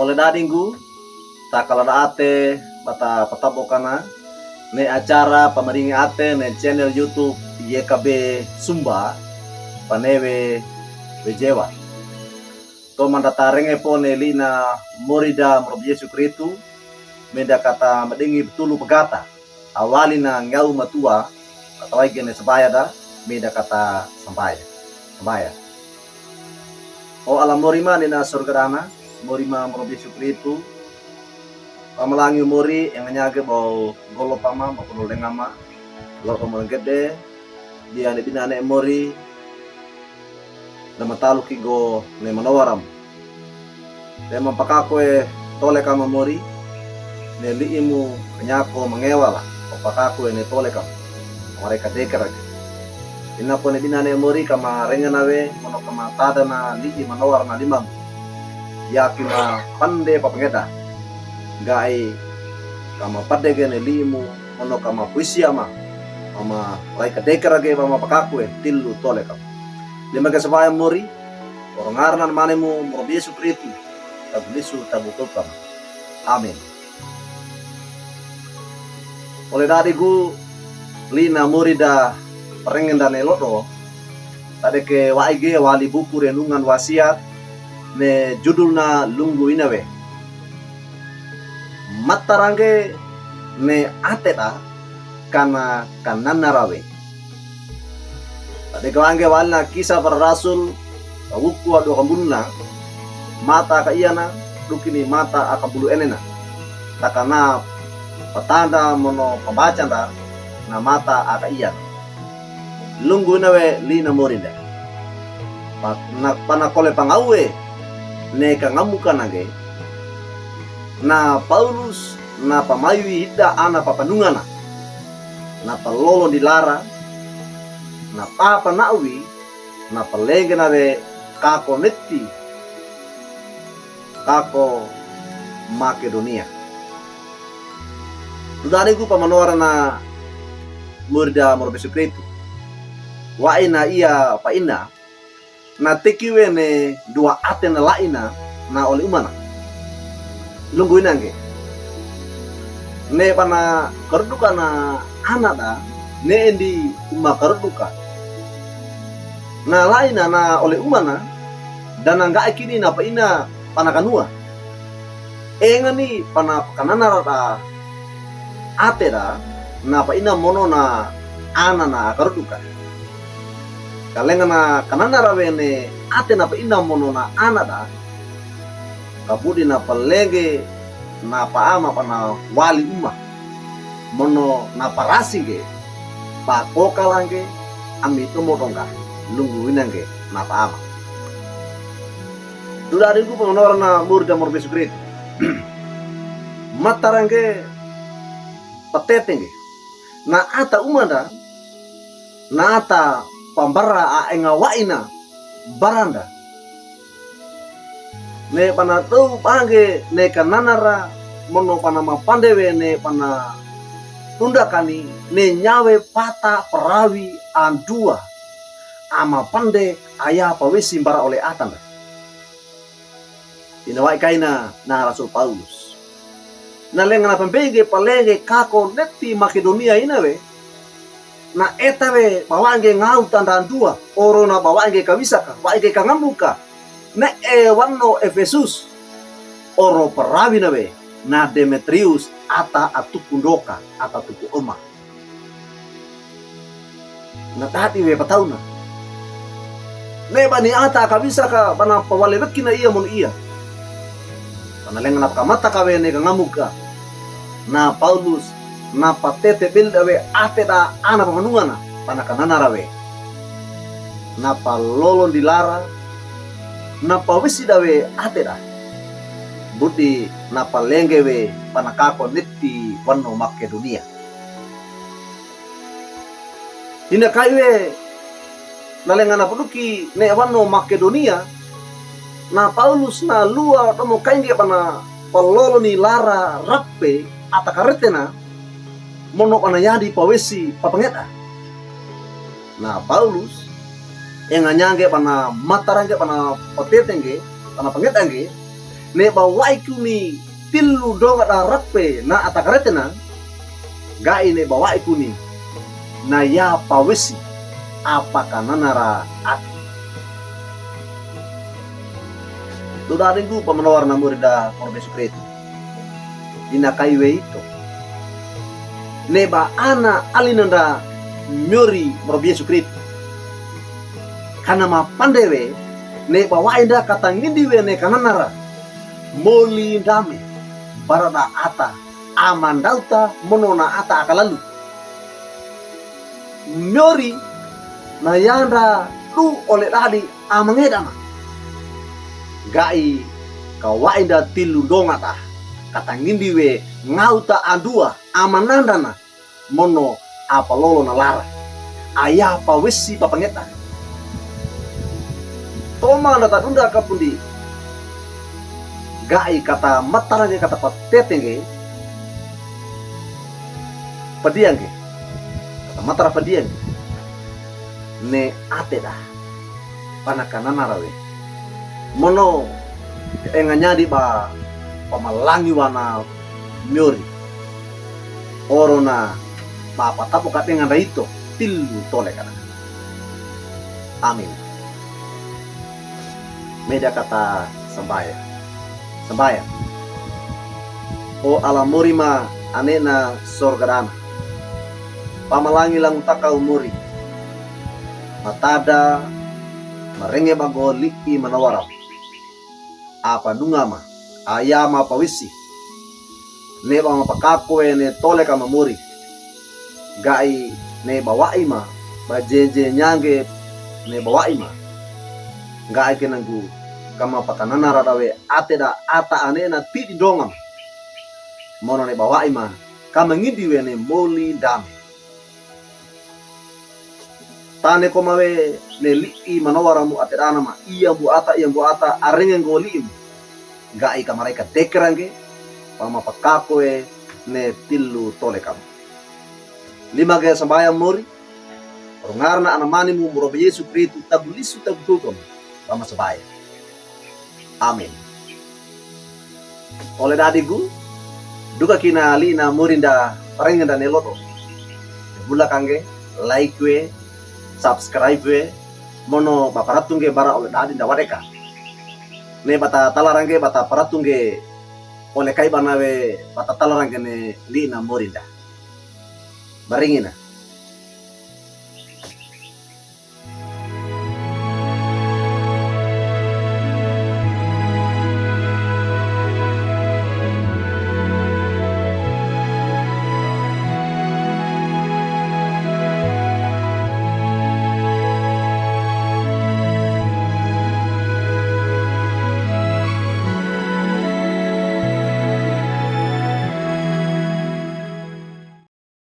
oleh dadinggu tak kalada ate bata patabokana ne acara pamaringi ate ne channel YouTube YKB Sumba panewe bejewa to mandatarenge po ne lina morida mrob Yesu Kristu meda kata madingi betulu pegata awali na ngau matua atau gene sebaya da meda kata sambaya o alam morima ni na surgadana morima mrob Yesu Kristu pamalangi mori yang nyage bau golo pama maupun lengama lo pamalang gede dia ne binane mori na matalu kigo ne manawaram de mapakakwe tole kama mori ne liimu kenyako mangewala opakakwe ne tole kama mereka dekarag ina po ne binane mori kama renganawe mono kama tada na lii manawar na limang yakina pande papangeda gai kama padege ne limu ono kama puisi ama laika dekarage mama pakakwe tilu tole kam lima ke sabaya mori orang ngarnan manemu mrob Yesu Kristu tablisu tabutokam amin oleh dadigu lina murida perengen dan elodo tade ke waige wali buku renungan wasiat ne judulna lunggu inawe matarange ne ateta kana kananarawe tade kawange walna kisah para rasul wuku ado kambunna mata ka iyana dukini mata akabulu enena takana patanda mono pembacanda na mata aka iyana lunggu nawe lina morinda panakole pangawe ne kangamuka nage na Paulus na pamayu hida ana papanungana na palolo dilara na papa nawi na palenge nawe kako netti kako Makedonia tudaniku pamanora na murda mrob Yesu Kristu wa ina iya pa ina na tekiwe ne dua atena laina na oli umana lunggu inange ne pana kerduka na anada ne endi uma kerduka na laina na oleh umana dan nga akini na pa ina panakanua engani pana kanana rada atera na pa ina mono na ana na kerduka kalenga na kanana rawe ne ate na pa ina mono na anada kabudi na palenge na paama pana wali uma mono na parasige pa kokalange amito motonga lunggu winange na paama dudariku pengonor na murda mrob Yesu Kristu matarange patetenge na ata umanda na ata pambara a enga waina baranda ne pana tau pange ne kananara mono pana mapandewe ne pana tundakani ne nyawe pata perawi andua ama pande aya pawesi bara oleh atanda inawai kaina na Rasul Paulus na lenga na pembege palenge kako netti Makedonia inawe na etawe bawange ngau tanda andua oro na bawange kawisaka waige kangamuka na wano Efesus oro perawi nawe na Demetrius ata atukundoka ata tuku oma na tadi we patauna neba ni ata kabisa ka bana pawale bekina iya mon iya panalenga na kamata kawe ne ngamuka na Paulus na patete bildawe ateda ana pamanungana panakanana rawe na palolon dilara na pawisi dawe ateda budi na palengewe panakako netti wano Makedonia ina kaiwe nalenga na puduki ne wano Makedonia na Paulus na lua tomo kaindia pana palolo ni lara rappe atakaretena mono pana yadi pawesi papangeta na Paulus yang nyange pana matarange pana potetenge pana pangetange ne bawai kuni tilu donga da rappe na atakaretena gai ne bawai kuni na ya pawesi apakah nanara ati tuda ringu pamanawar na murida korbe sukretu ina kaiwe itu neba ana alinanda myori morobie sukretu kana ma pandewe neba wainda kata ngindiwe ne kananara moli dame barada ata amandauta monona ata akalalu myori na yanda lu oleh dadi amangedama gai kawainda tilu dongata kata ngindiwe ngauta andua amanandana mono apalolo na lara ayah pawesi papangeta toma nata tunda kapundi gai kata matarage kata patetenge padiange kata matara padiange ne ateda panakana rawe mono enganyadi ba pamalangi wana myori orona ba patapo katenga raito tilu tole kana amin media kata sambaya o alamurima anena sorgadana pamalangi lang takau muri matada marenge bagoli i manawara apa dungama ayama pawisi neba mapakako ne tole kama muri gai ne bawaima bajeje nyange ne bawaima gai kenanggu kama patanana radawe ateda ata anena tidi dongam mono ne bawaima kama ngidiwe ne moli dame tane komawe ne li'i manawaramu atedana ma iya bu ata arengen goliim gai kamareka dekerange pama pakakoe ne tilu tole kamu lima gaya sambayang mori rungarna anamani mu murobe Yesu Kristu tagulisu tagutugam pama sabaya amin oleh dadigu duka kina lina murinda parengen dan eloto bula kange like we subscribe we mono baparatunge bara oleh dadi da wadeka ne bata talarange bata paratunge oleh kai banawe bata talarange ne lina murinda baringina